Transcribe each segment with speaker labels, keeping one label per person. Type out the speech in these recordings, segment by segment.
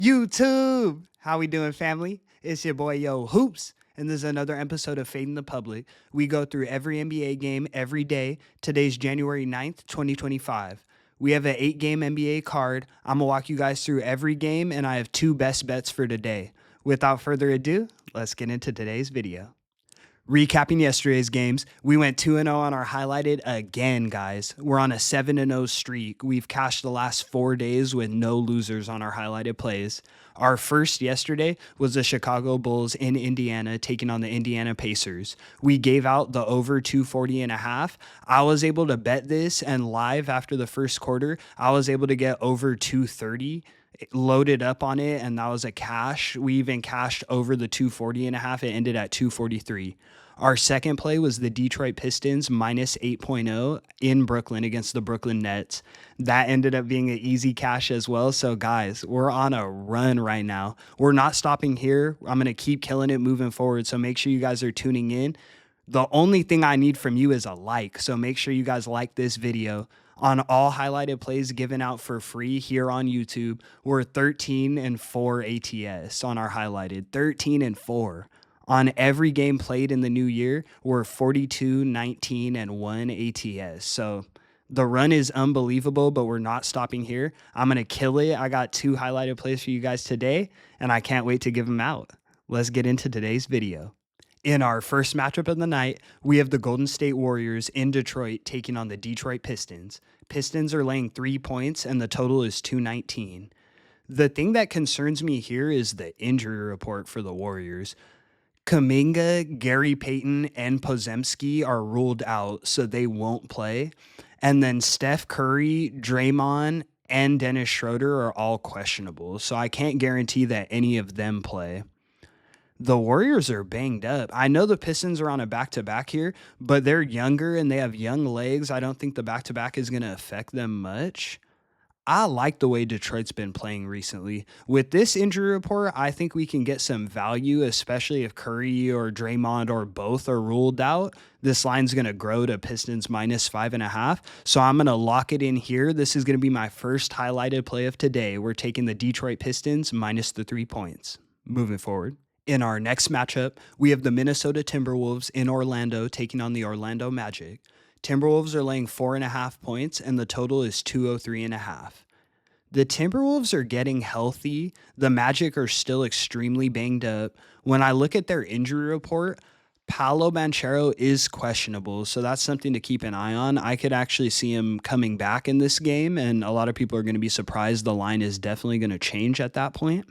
Speaker 1: YouTube. How we doing, family? It's your boy Yo Hoops, and this is another episode of Fading the Public. We go through every NBA game every day. Today's January 9th, 2025. We have an 8-game NBA card. I'm gonna walk you guys through every game, and I have two best bets for today. Without further ado, let's get into today's video. Recapping yesterday's games, we went 2-0 on our highlighted again, guys. We're on a 7-0 streak. We've cashed the last 4 days with no losers on our highlighted plays. Our first yesterday was the Chicago Bulls in Indiana taking on the Indiana Pacers. We gave out the over 240.5. I was able to bet this, and live after the first quarter, I was able to get over 230 loaded up on it, and that was a cash. We even cashed over the 240.5. It ended at 243. Our second play was the Detroit Pistons minus 8.0 in Brooklyn against the Brooklyn Nets. That ended up being an easy cash as well. So, guys, we're on a run right now. We're not stopping here. I'm going to keep killing it moving forward. So, make sure you guys are tuning in. The only thing I need from you is a like. So, make sure you guys like this video. On all highlighted plays given out for free here on YouTube, we're 13-4 ATS on our highlighted. 13-4. On every game played in the new year, we're 42-19-1 ATS. So the run is unbelievable, but we're not stopping here. I'm going to kill it. I got two highlighted plays for you guys today, and I can't wait to give them out. Let's get into today's video. In our first matchup of the night, we have the Golden State Warriors in Detroit taking on the Detroit Pistons. Pistons are laying 3 points, and the total is 219. The thing that concerns me here is the injury report for the Warriors. Kuminga, Gary Payton, and Podziemski are ruled out, so they won't play. And then Steph Curry, Draymond, and Dennis Schroeder are all questionable, so I can't guarantee that any of them play. The Warriors are banged up. I know the Pistons are on a back-to-back here, but they're younger and they have young legs. I don't think the back-to-back is going to affect them much. I like the way Detroit's been playing recently. With this injury report, I think we can get some value, especially if Curry or Draymond or both are ruled out. This line's going to grow to Pistons minus 5.5. So I'm going to lock it in here. This is going to be my first highlighted play of today. We're taking the Detroit Pistons minus the 3 points. Moving forward. In our next matchup, we have the Minnesota Timberwolves in Orlando taking on the Orlando Magic. Timberwolves are laying 4.5 points, and the total is 203.5. The Timberwolves are getting healthy. The Magic are still extremely banged up. When I look at their injury report, Paolo Banchero is questionable, so that's something to keep an eye on. I could actually see him coming back in this game, and a lot of people are going to be surprised. The line is definitely going to change at that point.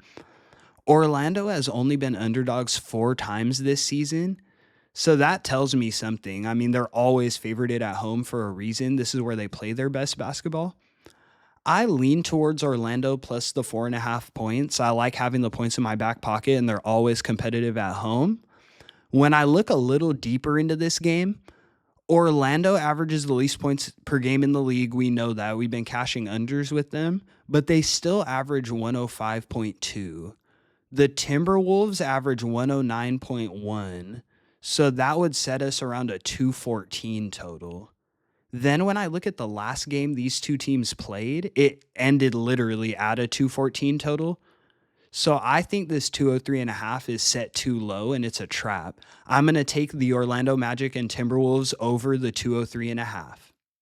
Speaker 1: Orlando has only been underdogs 4 times this season. So that tells me something. I mean, they're always favorited at home for a reason. This is where they play their best basketball. I lean towards Orlando plus the 4.5 points. I like having the points in my back pocket, and they're always competitive at home. When I look a little deeper into this game, Orlando averages the least points per game in the league. We know that. We've been cashing unders with them, but they still average 105.2. The Timberwolves average 109.1. So that would set us around a 214 total. Then when I look at the last game these two teams played, it ended literally at a 214 total. So I think this 203.5 is set too low and it's a trap. I'm going to take the Orlando Magic and Timberwolves over the 203.5.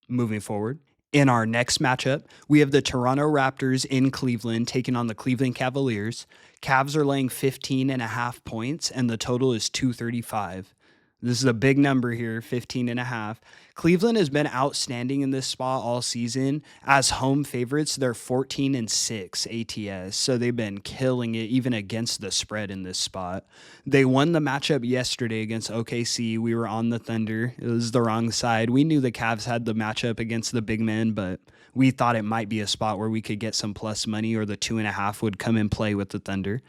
Speaker 1: Moving forward. In our next matchup, we have the Toronto Raptors in Cleveland taking on the Cleveland Cavaliers. Cavs are laying 15.5 points, and the total is 235. This is a big number here, 15.5. Cleveland has been outstanding in this spot all season. As home favorites, they're 14-6 ATS, so they've been killing it even against the spread in this spot. They won the matchup yesterday against OKC. We were on the Thunder. It was the wrong side. We knew the Cavs had the matchup against the big men, but we thought it might be a spot where we could get some plus money or the 2.5 would come and play with the Thunder.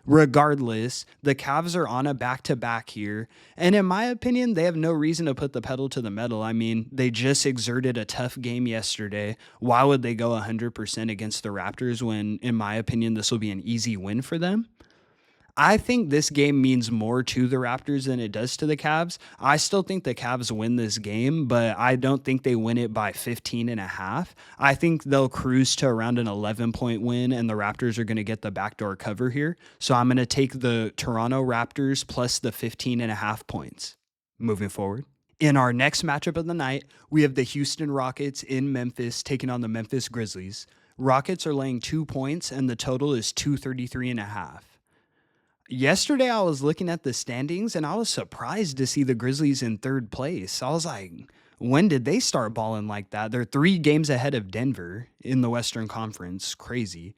Speaker 1: Regardless, the Cavs are on a back-to-back here, and in my opinion, they have no reason to put the pedal to the metal. I mean, they just exerted a tough game yesterday. Why would they go 100% against the Raptors when, in my opinion, this will be an easy win for them? I think this game means more to the Raptors than it does to the Cavs. I still think the Cavs win this game, but I don't think they win it by 15 and a half. I think they'll cruise to around an 11-point win, and the Raptors are going to get the backdoor cover here. So I'm going to take the Toronto Raptors plus the 15 and a half points. Moving forward. In our next matchup of the night, we have the Houston Rockets in Memphis taking on the Memphis Grizzlies. Rockets are laying 2 points, and the total is 233 and a half. Yesterday, I was looking at the standings and I was surprised to see the Grizzlies in third place. I was like, when did they start balling like that? They're 3 games ahead of Denver in the Western Conference. Crazy.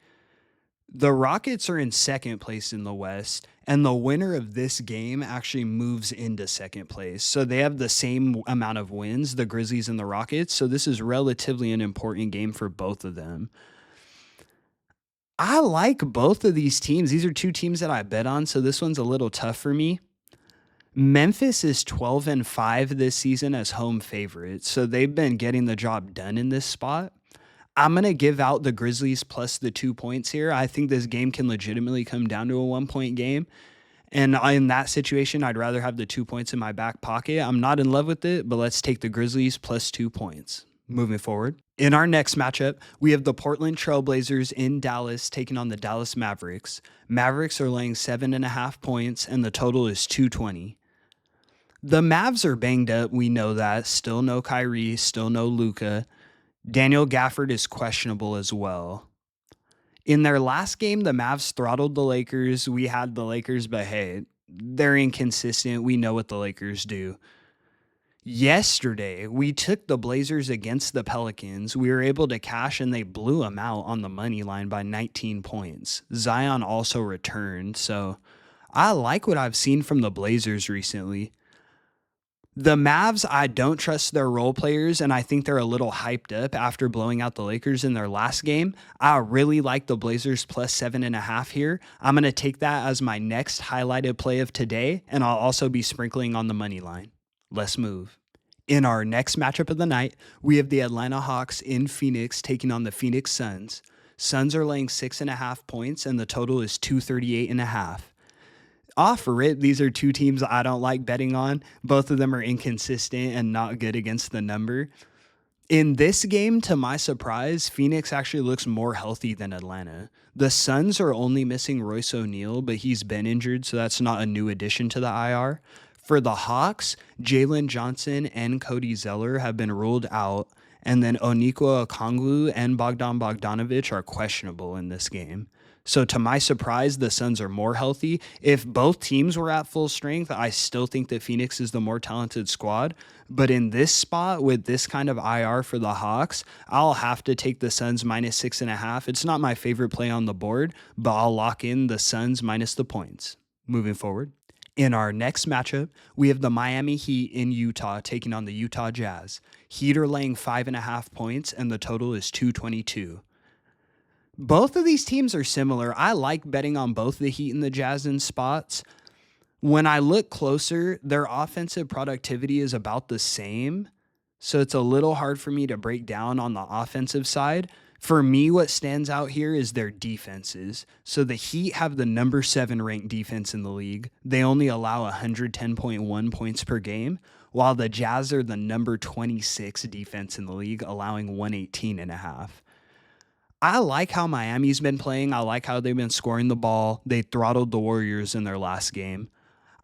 Speaker 1: The Rockets are in second place in the West, and the winner of this game actually moves into second place. So they have the same amount of wins, the Grizzlies and the Rockets. So this is relatively an important game for both of them. I like both of these teams. These are 2 teams that I bet on, so this one's a little tough for me. Memphis is 12-5 this season as home favorites, so they've been getting the job done in this spot. I'm going to give out the Grizzlies plus the 2 points here. I think this game can legitimately come down to a 1-point game. And in that situation, I'd rather have the 2 points in my back pocket. I'm not in love with it, but let's take the Grizzlies plus 2 points. Moving forward. In our next matchup, we have the Portland Trailblazers in Dallas taking on the Dallas Mavericks. Mavericks are laying 7.5 points, and the total is 220. The Mavs are banged up. We know that. Still no Kyrie, still no Luka. Daniel Gafford is questionable as well. In their last game, the Mavs throttled the Lakers. We had the Lakers, but hey, they're inconsistent. We know what the Lakers do. Yesterday, we took the Blazers against the Pelicans. We were able to cash, and they blew them out on the money line by 19 points. Zion also returned, so I like what I've seen from the Blazers recently. The Mavs, I don't trust their role players, and I think they're a little hyped up after blowing out the Lakers in their last game. I really like the Blazers plus 7.5 here. I'm going to take that as my next highlighted play of today, and I'll also be sprinkling on the money line. Let's move. In our next matchup of the night, we have the Atlanta Hawks in Phoenix taking on the Phoenix Suns. Suns are laying 6.5 points, and the total is 238.5. Off rip, these are 2 teams I don't like betting on. Both of them are inconsistent and not good against the number. In this game, to my surprise, Phoenix actually looks more healthy than Atlanta. The Suns are only missing Royce O'Neal, but he's been injured, so that's not a new addition to the IR. For the Hawks, Jalen Johnson and Cody Zeller have been ruled out, and then Onyeka Okongwu and Bogdan Bogdanovic are questionable in this game. So to my surprise, the Suns are more healthy. If both teams were at full strength, I still think that Phoenix is the more talented squad. But in this spot with this kind of IR for the Hawks, I'll have to take the Suns minus 6.5. It's not my favorite play on the board, but I'll lock in the Suns minus the points. Moving forward. In our next matchup, we have the Miami Heat in Utah taking on the Utah Jazz. Heat are laying 5.5 points, and the total is 222. Both of these teams are similar. I like betting on both the Heat and the Jazz in spots. When I look closer, their offensive productivity is about the same. So it's a little hard for me to break down on the offensive side. For me, what stands out here is their defenses. So the Heat have the number 7 ranked defense in the league. They only allow 110.1 points per game, while the Jazz are the number 26 defense in the league, allowing 118.5. I like how Miami's been playing. I like how they've been scoring the ball. They throttled the Warriors in their last game.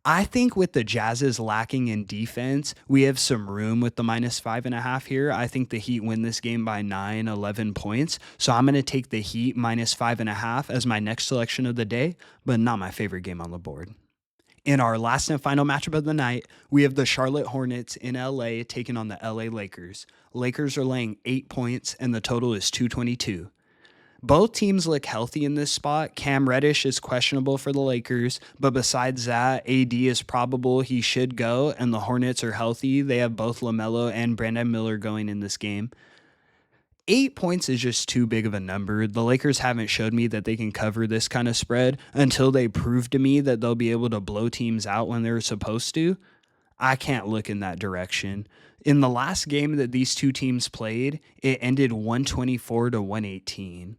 Speaker 1: I think with the Jazz's lacking in defense, we have some room with the minus 5.5 here. I think the Heat win this game by 9, 11 points. So I'm going to take the Heat minus 5.5 as my next selection of the day, but not my favorite game on the board. In our last and final matchup of the night, we have the Charlotte Hornets in LA taking on the LA Lakers. Lakers are laying 8 points, and the total is 222. Both teams look healthy in this spot. Cam Reddish is questionable for the Lakers, but besides that, AD is probable he should go, and the Hornets are healthy. They have both LaMelo and Brandon Miller going in this game. 8 points is just too big of a number. The Lakers haven't showed me that they can cover this kind of spread until they prove to me that they'll be able to blow teams out when they're supposed to. I can't look in that direction. In the last game that these 2 teams played, it ended 124 to 118.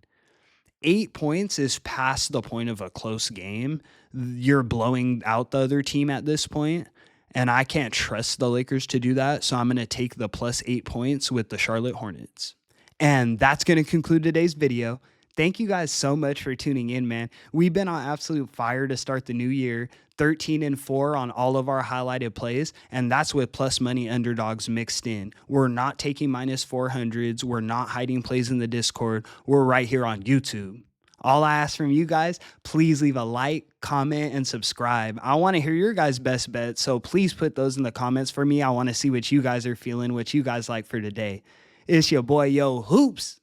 Speaker 1: 8 points is past the point of a close game. You're blowing out the other team at this point, and I can't trust the Lakers to do that. So I'm going to take the plus 8 points with the Charlotte Hornets. And that's going to conclude today's video. Thank you guys so much for tuning in, man. We've been on absolute fire to start the new year, 13-4 on all of our highlighted plays, and that's with plus money underdogs mixed in. We're not taking minus 400s. We're not hiding plays in the Discord. We're right here on YouTube. All I ask from you guys, please leave a like, comment, and subscribe. I want to hear your guys' best bets, so please put those in the comments for me. I want to see what you guys are feeling, what you guys like for today. It's your boy, Yo Hoops.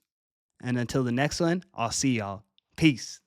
Speaker 1: And until the next one, I'll see y'all. Peace.